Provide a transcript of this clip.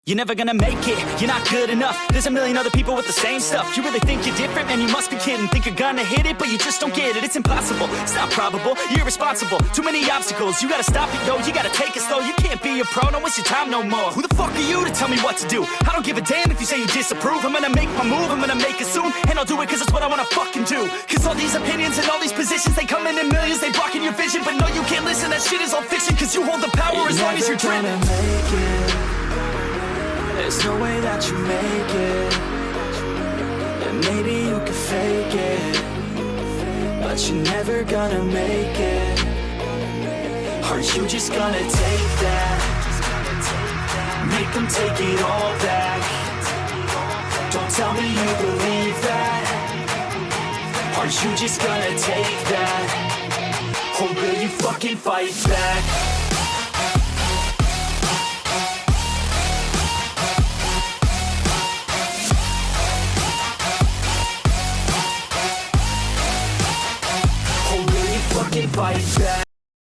You're never gonna make it, you're not good enough. There's a million other people with the same stuff. You really think you're different? Man, you must be kidding. Think you're gonna hit it, but you just don't get it. It's impossible, it's not probable, you're irresponsible. Too many obstacles, you gotta stop it, yo. You gotta take it slow, you can't be a pro. Don't waste your time no more. Who the fuck are you to tell me what to do? I don't give a damn if you say you disapprove. I'm gonna make my move, I'm gonna make it soon. And I'll do it cause it's what I wanna fucking do. Cause all these opinions and all these positions, they come in millions, they blocking your vision. But no, you can't listen, that shit is all fiction. Cause you hold the power as long as you're dreaming. There's no way that you make it. And maybe you can fake it, but you're never gonna make it. Are you just gonna take that? Make them take it all back. Don't tell me you believe that. Are you just gonna take that? Or will you fucking fight back? Fight back.